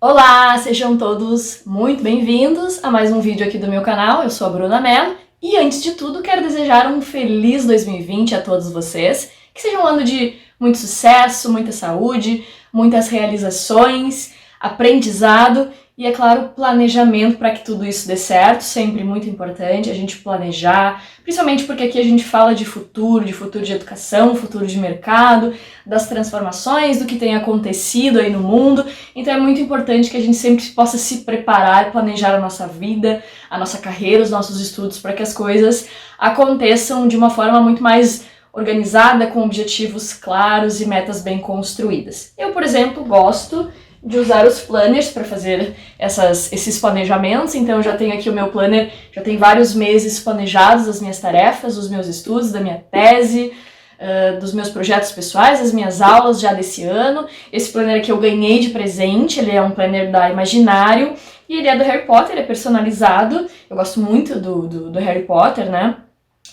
Olá, sejam todos muito bem-vindos a mais um vídeo aqui do meu canal. Eu sou a Bruna Mello e antes de tudo quero desejar um feliz 2020 a todos vocês. Que seja um ano de muito sucesso, muita saúde, muitas realizações, aprendizado e, é claro, planejamento para que tudo isso dê certo. Sempre muito importante a gente planejar, principalmente porque aqui a gente fala de futuro de educação, futuro de mercado, das transformações, do que tem acontecido aí no mundo. Então é muito importante que a gente sempre possa se preparar, planejar a nossa vida, a nossa carreira, os nossos estudos, para que as coisas aconteçam de uma forma muito mais organizada, com objetivos claros e metas bem construídas. Eu, por exemplo, gosto de usar os planners para fazer esses planejamentos, então eu já tenho aqui o meu planner, já tem vários meses planejados das minhas tarefas, dos meus estudos, da minha tese, dos meus projetos pessoais, das minhas aulas já desse ano. Esse planner aqui eu ganhei de presente, ele é um planner da Imaginário e ele é do Harry Potter, é personalizado. Eu gosto muito do Harry Potter, né?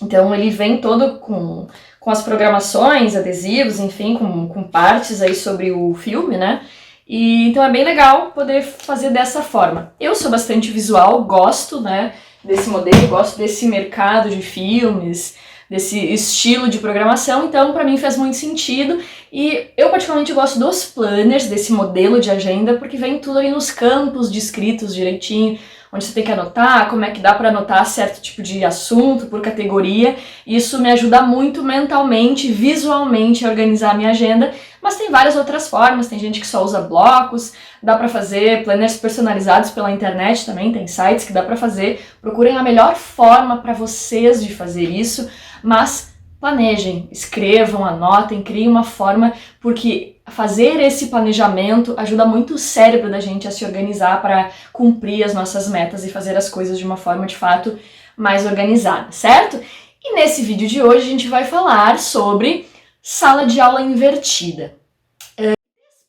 Então ele vem todo com as programações, adesivos, enfim, com partes aí sobre o filme, né? E então é bem legal poder fazer dessa forma. Eu sou bastante visual, gosto, né, desse modelo, gosto desse mercado de filmes, desse estilo de programação, então para mim faz muito sentido. E eu particularmente gosto dos planners, desse modelo de agenda, porque vem tudo aí nos campos descritos direitinho, onde você tem que anotar, como é que dá para anotar certo tipo de assunto por categoria. Isso me ajuda muito mentalmente, visualmente a organizar a minha agenda, mas tem várias outras formas, tem gente que só usa blocos, dá para fazer planners personalizados pela internet também, tem sites que dá para fazer. Procurem a melhor forma para vocês de fazer isso, mas planejem, escrevam, anotem, criem uma forma, porque fazer esse planejamento ajuda muito o cérebro da gente a se organizar para cumprir as nossas metas e fazer as coisas de uma forma, de fato, mais organizada, certo? E nesse vídeo de hoje a gente vai falar sobre sala de aula invertida.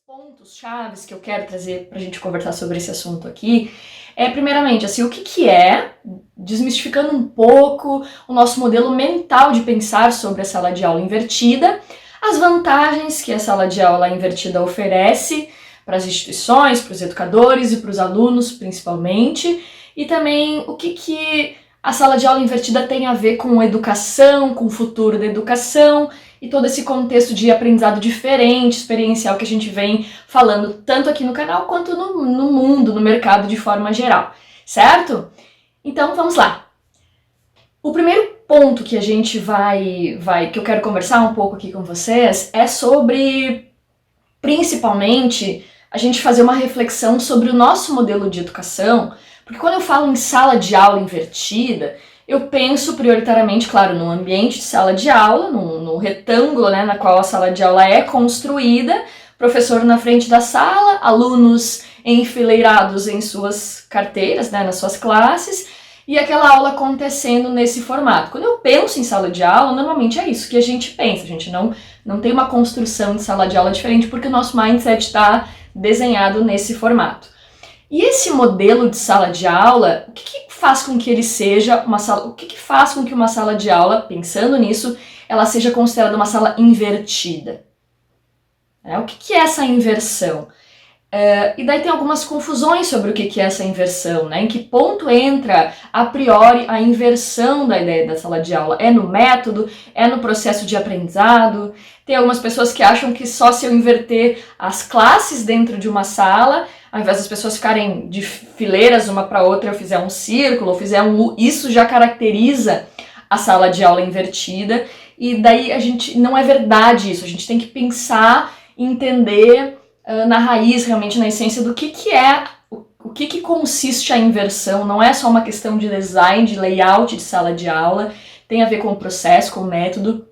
Pontos chaves que eu quero trazer para a gente conversar sobre esse assunto aqui é, primeiramente, assim, o que é, desmistificando um pouco o nosso modelo mental de pensar sobre a sala de aula invertida, as vantagens que a sala de aula invertida oferece para as instituições, para os educadores e para os alunos, principalmente, e também o que a sala de aula invertida tem a ver com educação, com o futuro da educação e todo esse contexto de aprendizado diferente, experiencial que a gente vem falando tanto aqui no canal quanto no mundo, no mercado de forma geral, certo? Então vamos lá. O primeiro ponto que a gente que eu quero conversar um pouco aqui com vocês é sobre, principalmente, a gente fazer uma reflexão sobre o nosso modelo de educação, porque quando eu falo em sala de aula invertida, eu penso prioritariamente, claro, no ambiente de sala de aula, no retângulo, né, na qual a sala de aula é construída, professor na frente da sala, alunos enfileirados em suas carteiras, né, nas suas classes, e aquela aula acontecendo nesse formato. Quando eu penso em sala de aula, normalmente é isso que a gente pensa, a gente não tem uma construção de sala de aula diferente, porque o nosso mindset está desenhado nesse formato. E esse modelo de sala de aula, o que faz com que ele seja uma sala, o que faz com que uma sala de aula, pensando nisso, ela seja considerada uma sala invertida? O que é essa inversão? E daí tem algumas confusões sobre o que é essa inversão, né? Em que ponto entra, a priori, a inversão da ideia da sala de aula? É no método? É no processo de aprendizado? Tem algumas pessoas que acham que só se eu inverter as classes dentro de uma sala, ao invés das pessoas ficarem de fileiras uma para outra, eu fizer um círculo, ou fizer um U, isso já caracteriza a sala de aula invertida. E daí não é verdade isso, a gente tem que pensar e entender na raiz, realmente na essência do que é, o que consiste a inversão. Não é só uma questão de design, de layout de sala de aula, tem a ver com o processo, com o método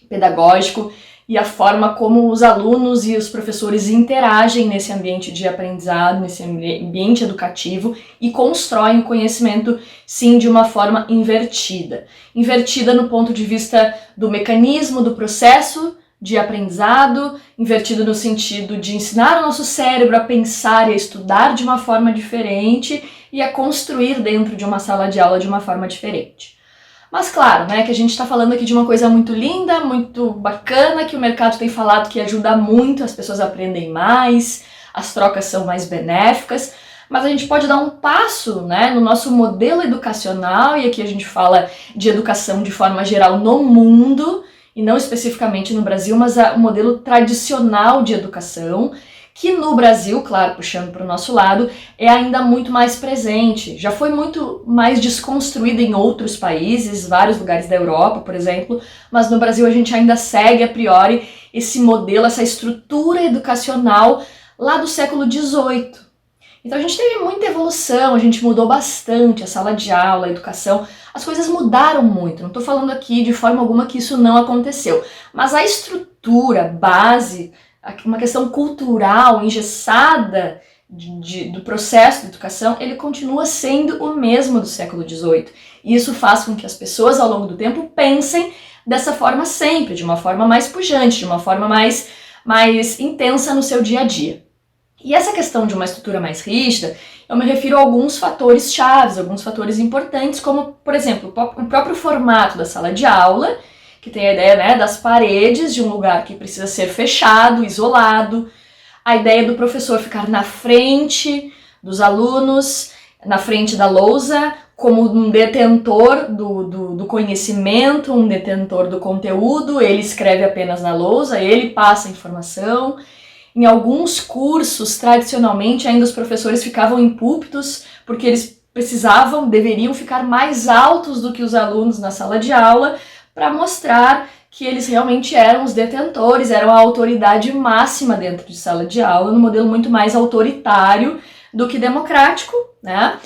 pedagógico e a forma como os alunos e os professores interagem nesse ambiente de aprendizado, nesse ambiente educativo e constroem o conhecimento, sim, de uma forma invertida. Invertida no ponto de vista do mecanismo, do processo de aprendizado, invertido no sentido de ensinar o nosso cérebro a pensar e a estudar de uma forma diferente e a construir dentro de uma sala de aula de uma forma diferente. Mas claro, né, que a gente está falando aqui de uma coisa muito linda, muito bacana, que o mercado tem falado que ajuda muito, as pessoas aprendem mais, as trocas são mais benéficas, mas a gente pode dar um passo, né, no nosso modelo educacional, e aqui a gente fala de educação de forma geral no mundo, e não especificamente no Brasil, mas o modelo tradicional de educação, que no Brasil, claro, puxando para o nosso lado, é ainda muito mais presente. Já foi muito mais desconstruída em outros países, vários lugares da Europa, por exemplo, mas no Brasil a gente ainda segue a priori esse modelo, essa estrutura educacional lá do século XVIII. Então a gente teve muita evolução, a gente mudou bastante a sala de aula, a educação, as coisas mudaram muito. Não estou falando aqui de forma alguma que isso não aconteceu, mas a estrutura, base, uma questão cultural, engessada do processo de educação, ele continua sendo o mesmo do século XVIII. E isso faz com que as pessoas ao longo do tempo pensem dessa forma sempre, de uma forma mais pujante, de uma forma mais intensa no seu dia a dia. E essa questão de uma estrutura mais rígida, eu me refiro a alguns fatores chaves, alguns fatores importantes, como, por exemplo, o próprio formato da sala de aula, que tem a ideia, né, das paredes de um lugar que precisa ser fechado, isolado, a ideia do professor ficar na frente dos alunos, na frente da lousa, como um detentor do conhecimento, um detentor do conteúdo, ele escreve apenas na lousa, ele passa a informação. Em alguns cursos, tradicionalmente, ainda os professores ficavam em púlpitos, porque eles deveriam ficar mais altos do que os alunos na sala de aula, para mostrar que eles realmente eram os detentores, eram a autoridade máxima dentro de sala de aula, num modelo muito mais autoritário do que democrático, né?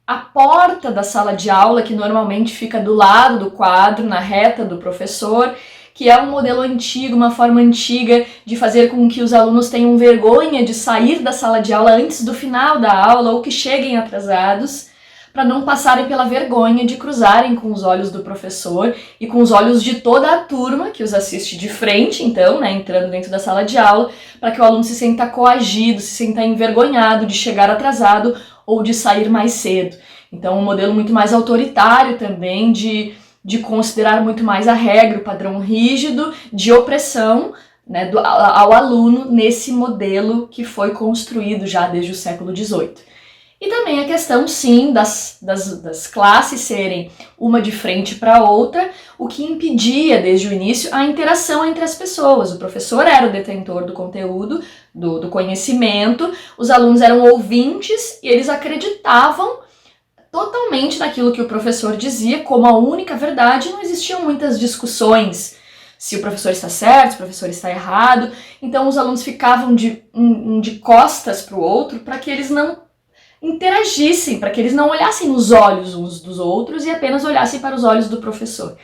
A porta da sala de aula, que normalmente fica do lado do quadro, na reta do professor, que é um modelo antigo, uma forma antiga de fazer com que os alunos tenham vergonha de sair da sala de aula antes do final da aula ou que cheguem atrasados, para não passarem pela vergonha de cruzarem com os olhos do professor e com os olhos de toda a turma que os assiste de frente, então, né, entrando dentro da sala de aula, para que o aluno se sinta coagido, se sinta envergonhado de chegar atrasado ou de sair mais cedo. Então, um modelo muito mais autoritário também, de considerar muito mais a regra, o padrão rígido de opressão, né, ao aluno nesse modelo que foi construído já desde o século XVIII. E também a questão, sim, das classes serem uma de frente para a outra, o que impedia desde o início a interação entre as pessoas. O professor era o detentor do conteúdo, do conhecimento, os alunos eram ouvintes e eles acreditavam totalmente naquilo que o professor dizia como a única verdade, não existiam muitas discussões se o professor está certo, se o professor está errado. Então os alunos ficavam de costas para o outro para que eles não interagissem, para que eles não olhassem nos olhos uns dos outros e apenas olhassem para os olhos do professor.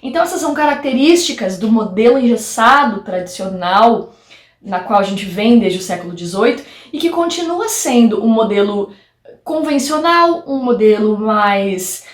Então essas são características do modelo engessado tradicional, na qual a gente vem desde o século XVIII, e que continua sendo um modelo convencional, um modelo mais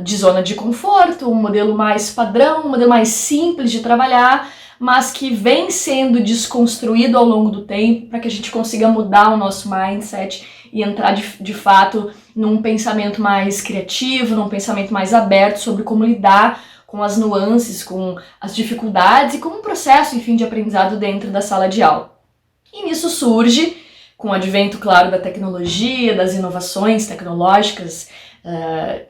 de zona de conforto, um modelo mais padrão, um modelo mais simples de trabalhar, mas que vem sendo desconstruído ao longo do tempo para que a gente consiga mudar o nosso mindset e entrar de fato num pensamento mais criativo, num pensamento mais aberto sobre como lidar com as nuances, com as dificuldades e com um processo, enfim, de aprendizado dentro da sala de aula. E nisso surge, com o advento, claro, da tecnologia, das inovações tecnológicas,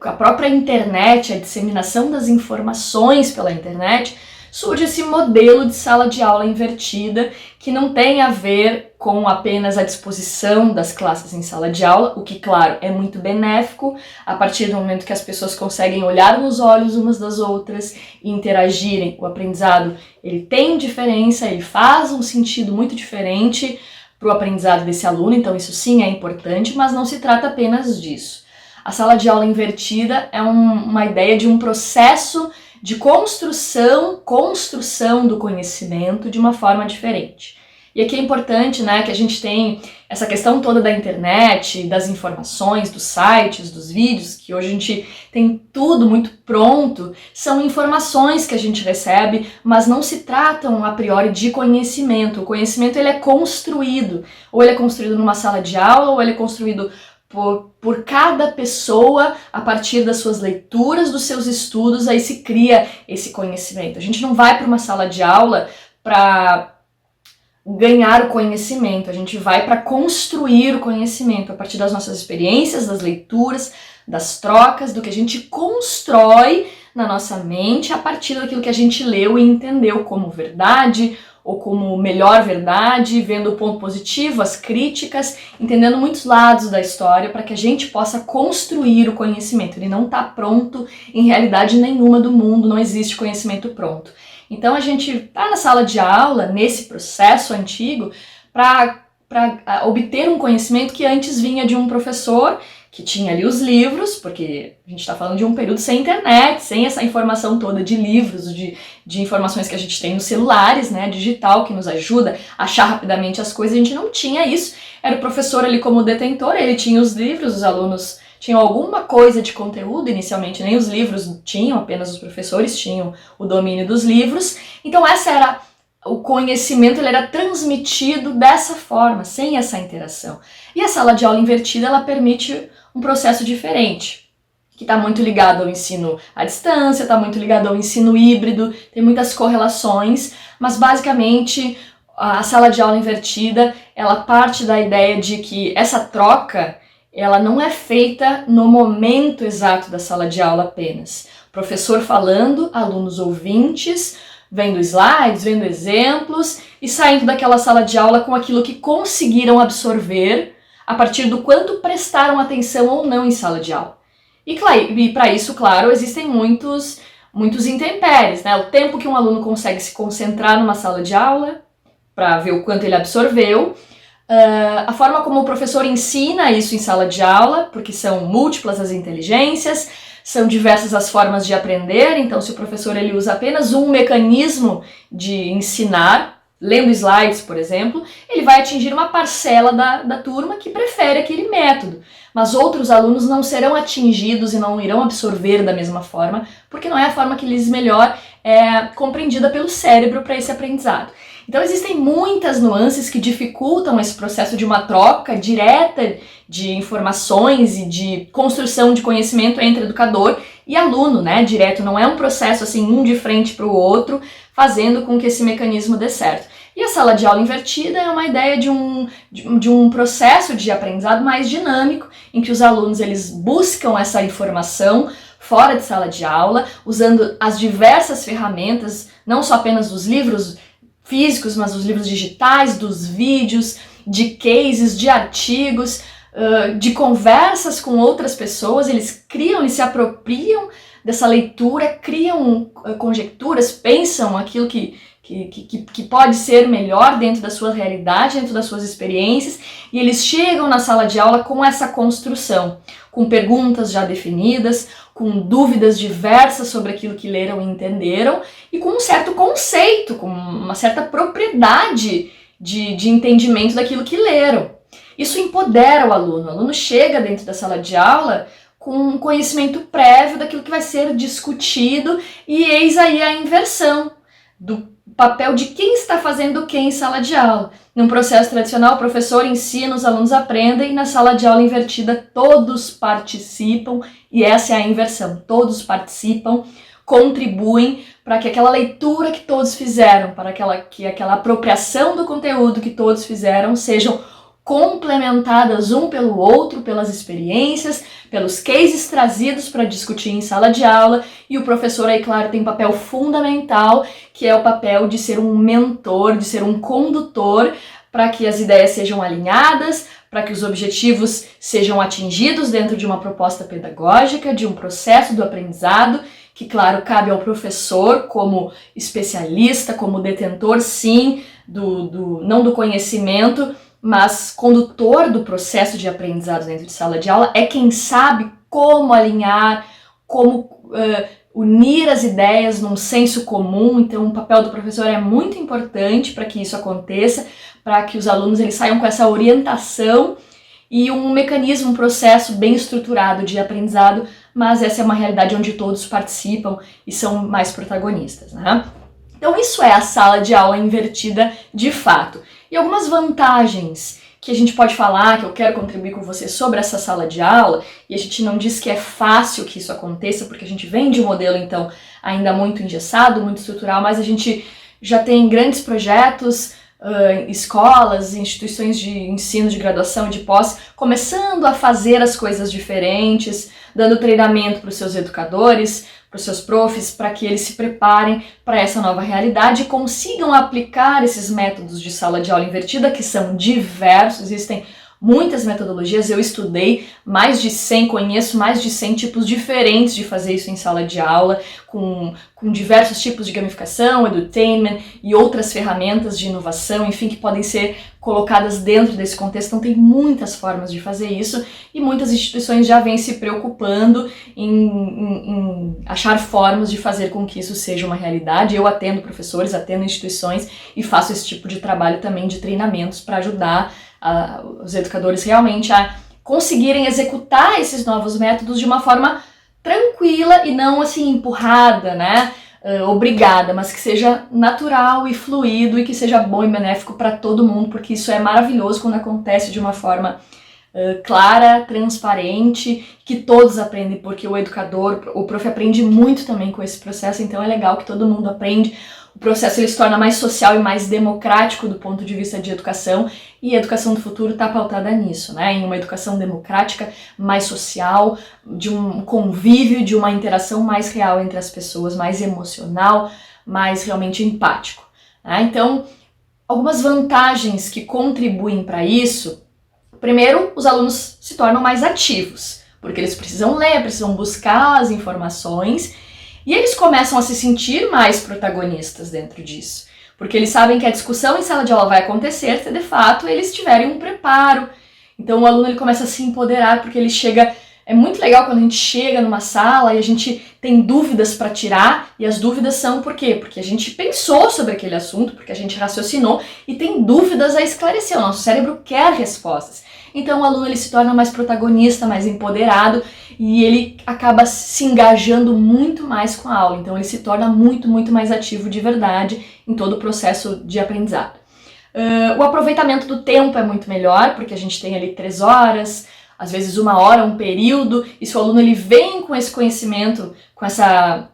a própria internet, a disseminação das informações pela internet, surge esse modelo de sala de aula invertida que não tem a ver com apenas a disposição das classes em sala de aula, o que, claro, é muito benéfico a partir do momento que as pessoas conseguem olhar nos olhos umas das outras e interagirem. O aprendizado, ele tem diferença, ele faz um sentido muito diferente para o aprendizado desse aluno, então isso sim é importante, mas não se trata apenas disso. A sala de aula invertida é uma ideia de um processo de construção do conhecimento de uma forma diferente. E aqui é importante, né, que a gente tem essa questão toda da internet, das informações, dos sites, dos vídeos, que hoje a gente tem tudo muito pronto, são informações que a gente recebe, mas não se tratam a priori de conhecimento. O conhecimento ele é construído, ou ele é construído numa sala de aula, ou ele é construído por cada pessoa, a partir das suas leituras, dos seus estudos, aí se cria esse conhecimento. A gente não vai para uma sala de aula para ganhar o conhecimento, a gente vai para construir o conhecimento a partir das nossas experiências, das leituras, das trocas, do que a gente constrói na nossa mente a partir daquilo que a gente leu e entendeu como verdade ou como melhor verdade, vendo o ponto positivo, as críticas, entendendo muitos lados da história para que a gente possa construir o conhecimento. Ele não está pronto em realidade nenhuma do mundo, não existe conhecimento pronto. Então a gente está na sala de aula, nesse processo antigo, para obter um conhecimento que antes vinha de um professor que tinha ali os livros, porque a gente está falando de um período sem internet, sem essa informação toda de livros, de informações que a gente tem nos celulares, né, digital, que nos ajuda a achar rapidamente as coisas. A gente não tinha isso, era o professor ali como detentor, ele tinha os livros, os alunos tinham alguma coisa de conteúdo, inicialmente nem os livros tinham, apenas os professores tinham o domínio dos livros. Então essa era o conhecimento, ele era transmitido dessa forma, sem essa interação. E a sala de aula invertida, ela permite um processo diferente, que está muito ligado ao ensino à distância, está muito ligado ao ensino híbrido, tem muitas correlações, mas basicamente a sala de aula invertida, ela parte da ideia de que essa troca, ela não é feita no momento exato da sala de aula apenas. Professor falando, alunos ouvintes, vendo slides, vendo exemplos e saindo daquela sala de aula com aquilo que conseguiram absorver a partir do quanto prestaram atenção ou não em sala de aula. E para isso, claro, existem muitos intempéries, né? O tempo que um aluno consegue se concentrar numa sala de aula para ver o quanto ele absorveu, a forma como o professor ensina isso em sala de aula, porque são múltiplas as inteligências, são diversas as formas de aprender. Então se o professor ele usa apenas um mecanismo de ensinar, lendo slides, por exemplo, ele vai atingir uma parcela da turma que prefere aquele método, mas outros alunos não serão atingidos e não irão absorver da mesma forma, porque não é a forma que lhes melhor é compreendida pelo cérebro para esse aprendizado. Então existem muitas nuances que dificultam esse processo de uma troca direta de informações e de construção de conhecimento entre educador e aluno, né? Direto, não é um processo assim, um de frente para o outro, fazendo com que esse mecanismo dê certo. E a sala de aula invertida é uma ideia de um processo de aprendizado mais dinâmico, em que os alunos eles buscam essa informação fora de sala de aula, usando as diversas ferramentas, não só apenas dos livros físicos, mas os livros digitais, dos vídeos, de cases, de artigos, de conversas com outras pessoas. Eles criam e se apropriam dessa leitura, criam conjecturas, pensam aquilo que pode ser melhor dentro da sua realidade, dentro das suas experiências, e eles chegam na sala de aula com essa construção, com perguntas já definidas, com dúvidas diversas sobre aquilo que leram e entenderam, e com um certo conceito, com uma certa propriedade de entendimento daquilo que leram. Isso empodera o aluno chega dentro da sala de aula com um conhecimento prévio daquilo que vai ser discutido, e eis aí a inversão do papel de quem está fazendo o que em sala de aula. Num processo tradicional, o professor ensina, os alunos aprendem, e na sala de aula invertida todos participam, e essa é a inversão. Todos participam, contribuem para que aquela leitura que todos fizeram, para que aquela apropriação do conteúdo que todos fizeram sejam complementadas um pelo outro, pelas experiências, pelos cases trazidos para discutir em sala de aula, e o professor aí, claro, tem um papel fundamental, que é o papel de ser um mentor, de ser um condutor, para que as ideias sejam alinhadas, para que os objetivos sejam atingidos dentro de uma proposta pedagógica, de um processo do aprendizado, que, claro, cabe ao professor como especialista, como detentor, sim, não do conhecimento, mas condutor do processo de aprendizado dentro de sala de aula, é quem sabe como alinhar, como unir as ideias num senso comum. Então o papel do professor é muito importante para que isso aconteça, para que os alunos eles saiam com essa orientação e um mecanismo, um processo bem estruturado de aprendizado, mas essa é uma realidade onde todos participam e são mais protagonistas, né? Então isso é a sala de aula invertida de fato. E algumas vantagens que a gente pode falar, que eu quero contribuir com você sobre essa sala de aula, e a gente não diz que é fácil que isso aconteça, porque a gente vem de um modelo, então, ainda muito engessado, muito estrutural, mas a gente já tem grandes projetos escolas, instituições de ensino, de graduação, de pós, começando a fazer as coisas diferentes, dando treinamento para os seus educadores, para os seus profs, para que eles se preparem para essa nova realidade e consigam aplicar esses métodos de sala de aula invertida, que são diversos, existem muitas metodologias, eu estudei conheço mais de 100 tipos diferentes de fazer isso em sala de aula, com diversos tipos de gamificação, edutainment e outras ferramentas de inovação, enfim, que podem ser colocadas dentro desse contexto. Então tem muitas formas de fazer isso e muitas instituições já vêm se preocupando em achar formas de fazer com que isso seja uma realidade. Eu atendo professores, atendo instituições e faço esse tipo de trabalho também de treinamentos para ajudar os educadores realmente a conseguirem executar esses novos métodos de uma forma tranquila e não assim empurrada, né, obrigada, mas que seja natural e fluido e que seja bom e benéfico para todo mundo, porque isso é maravilhoso quando acontece de uma forma clara, transparente, que todos aprendem, porque o educador, o prof aprende muito também com esse processo, então é legal que todo mundo aprende. O processo ele se torna mais social e mais democrático do ponto de vista de educação, e a educação do futuro está pautada nisso, né? Em uma educação democrática, mais social, de um convívio, de uma interação mais real entre as pessoas, mais emocional, mais realmente empático, né? Então, algumas vantagens que contribuem para isso. Primeiro, os alunos se tornam mais ativos, porque eles precisam ler, precisam buscar as informações, e eles começam a se sentir mais protagonistas dentro disso, porque eles sabem que a discussão em sala de aula vai acontecer se de fato eles tiverem um preparo. Então o aluno ele começa a se empoderar, porque ele chega... É muito legal quando a gente chega numa sala e a gente tem dúvidas para tirar, e as dúvidas são por quê? Porque a gente pensou sobre aquele assunto, porque a gente raciocinou e tem dúvidas a esclarecer. O nosso cérebro quer respostas. Então o aluno ele se torna mais protagonista, mais empoderado, e ele acaba se engajando muito mais com a aula. Então ele se torna muito mais ativo de verdade em todo o processo de aprendizado. O aproveitamento do tempo é muito melhor, porque a gente tem ali 3 horas, às vezes 1 hora, um período, e se o aluno ele vem com esse conhecimento, com essa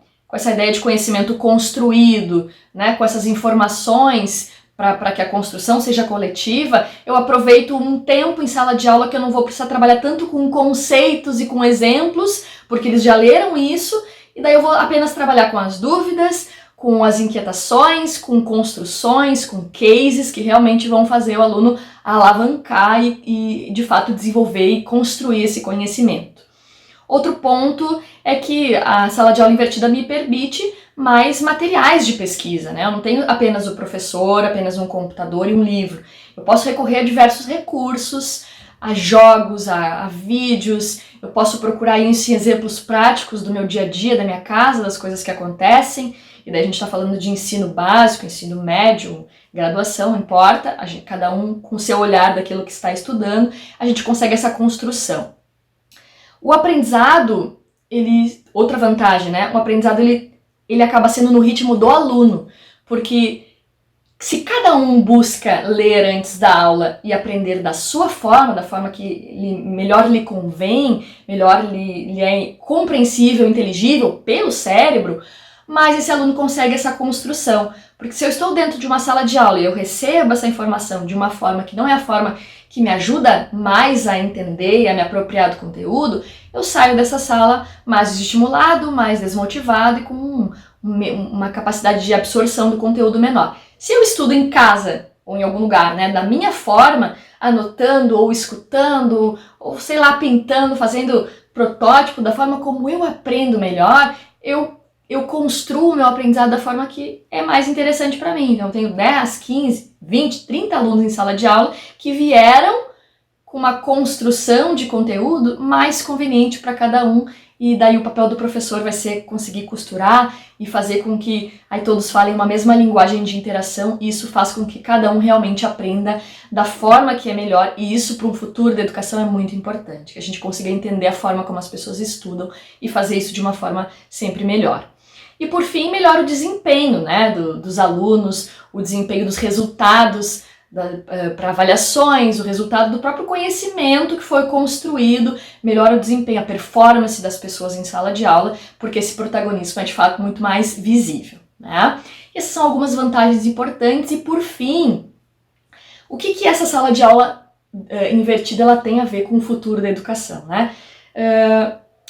ideia de conhecimento construído, né, com essas informações para que a construção seja coletiva, eu aproveito um tempo em sala de aula que eu não vou precisar trabalhar tanto com conceitos e com exemplos, porque eles já leram isso, e daí eu vou apenas trabalhar com as dúvidas, com as inquietações, com construções, com cases que realmente vão fazer o aluno alavancar e de fato desenvolver e construir esse conhecimento. Outro ponto é que a sala de aula invertida me permite mais materiais de pesquisa, né? Eu não tenho apenas o professor, apenas um computador e um livro. Eu posso recorrer a diversos recursos, a jogos, a vídeos, eu posso procurar exemplos práticos do meu dia a dia, da minha casa, das coisas que acontecem, e daí a gente está falando de ensino básico, ensino médio, graduação, não importa, cada um com o seu olhar daquilo que está estudando, a gente consegue essa construção. O aprendizado, outra vantagem, né? O aprendizado ele acaba sendo no ritmo do aluno, porque se cada um busca ler antes da aula e aprender da sua forma, da forma que melhor lhe convém, melhor lhe é compreensível, inteligível pelo cérebro, mas esse aluno consegue essa construção. Porque se eu estou dentro de uma sala de aula e eu recebo essa informação de uma forma que não é a forma que me ajuda mais a entender e a me apropriar do conteúdo, eu saio dessa sala mais desestimulado, mais desmotivado e com uma capacidade de absorção do conteúdo menor. Se eu estudo em casa ou em algum lugar, né, da minha forma, anotando ou escutando, ou sei lá, pintando, fazendo protótipo, da forma como eu aprendo melhor, eu construo o meu aprendizado da forma que é mais interessante para mim. Então eu tenho 10, 15, 20, 30 alunos em sala de aula que vieram com uma construção de conteúdo mais conveniente para cada um, e daí o papel do professor vai ser conseguir costurar e fazer com que aí todos falem uma mesma linguagem de interação, e isso faz com que cada um realmente aprenda da forma que é melhor, e isso para um futuro da educação é muito importante, que a gente consiga entender a forma como as pessoas estudam e fazer isso de uma forma sempre melhor. E por fim, melhora o desempenho, né, dos alunos, o desempenho dos resultados para avaliações, o resultado do próprio conhecimento que foi construído, melhora o desempenho, a performance das pessoas em sala de aula, porque esse protagonismo é de fato muito mais visível, né? Essas são algumas vantagens importantes. E por fim, O que essa sala de aula invertida ela tem a ver com o futuro da educação, né?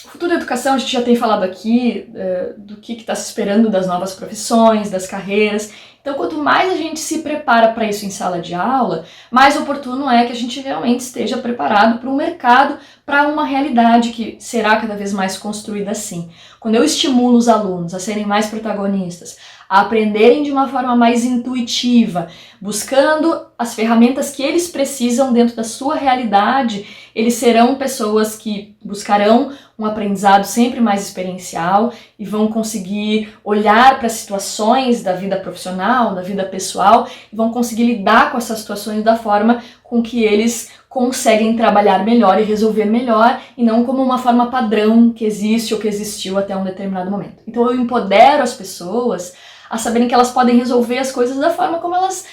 O futuro da educação, a gente já tem falado aqui do que está se esperando das novas profissões, das carreiras. Então, quanto mais a gente se prepara para isso em sala de aula, mais oportuno é que a gente realmente esteja preparado para um mercado, para uma realidade que será cada vez mais construída assim. Quando eu estimulo os alunos a serem mais protagonistas, a aprenderem de uma forma mais intuitiva, buscando as ferramentas que eles precisam dentro da sua realidade, eles serão pessoas que buscarão um aprendizado sempre mais experiencial e vão conseguir olhar para as situações da vida profissional, da vida pessoal, e vão conseguir lidar com essas situações da forma com que eles conseguem trabalhar melhor e resolver melhor, e não como uma forma padrão que existe ou que existiu até um determinado momento. Então eu empodero as pessoas a saberem que elas podem resolver as coisas da forma como elas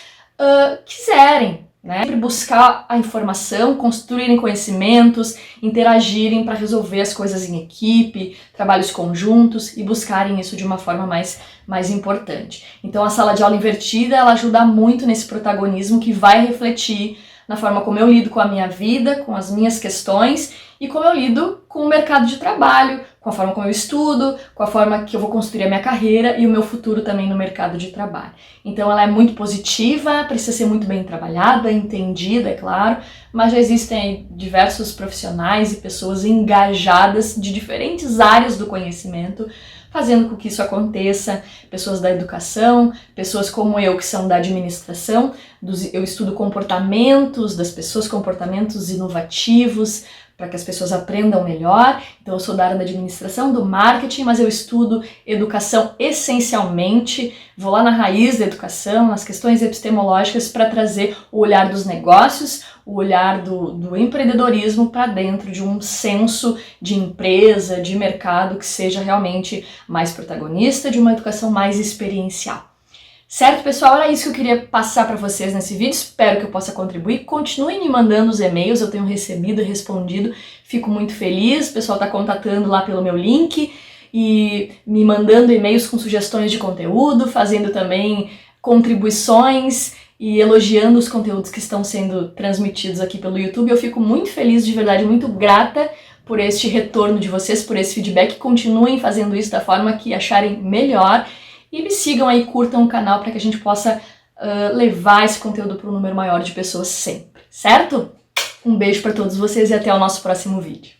quiserem, né? Sempre buscar a informação, construírem conhecimentos, interagirem para resolver as coisas em equipe, trabalhos conjuntos e buscarem isso de uma forma mais importante. Então a sala de aula invertida, ela ajuda muito nesse protagonismo que vai refletir na forma como eu lido com a minha vida, com as minhas questões e como eu lido com o mercado de trabalho, com a forma como eu estudo, com a forma que eu vou construir a minha carreira e o meu futuro também no mercado de trabalho. Então ela é muito positiva, precisa ser muito bem trabalhada, entendida, é claro, mas já existem aí diversos profissionais e pessoas engajadas de diferentes áreas do conhecimento, fazendo com que isso aconteça, pessoas da educação, pessoas como eu que são da administração, eu estudo comportamentos das pessoas, comportamentos inovativos, para que as pessoas aprendam melhor. Então eu sou da área da administração, do marketing, mas eu estudo educação essencialmente, vou lá na raiz da educação, nas questões epistemológicas para trazer o olhar dos negócios, o olhar do empreendedorismo para dentro de um senso de empresa, de mercado que seja realmente mais protagonista, de uma educação mais experiencial. Certo, pessoal? Era isso que eu queria passar para vocês nesse vídeo, espero que eu possa contribuir. Continuem me mandando os e-mails, eu tenho recebido e respondido, fico muito feliz. O pessoal está contatando lá pelo meu link e me mandando e-mails com sugestões de conteúdo, fazendo também contribuições e elogiando os conteúdos que estão sendo transmitidos aqui pelo YouTube. Eu fico muito feliz, de verdade, muito grata por este retorno de vocês, por esse feedback. Continuem fazendo isso da forma que acharem melhor. E me sigam aí, curtam o canal para que a gente possa levar esse conteúdo para um número maior de pessoas sempre, certo? Um beijo para todos vocês e até o nosso próximo vídeo.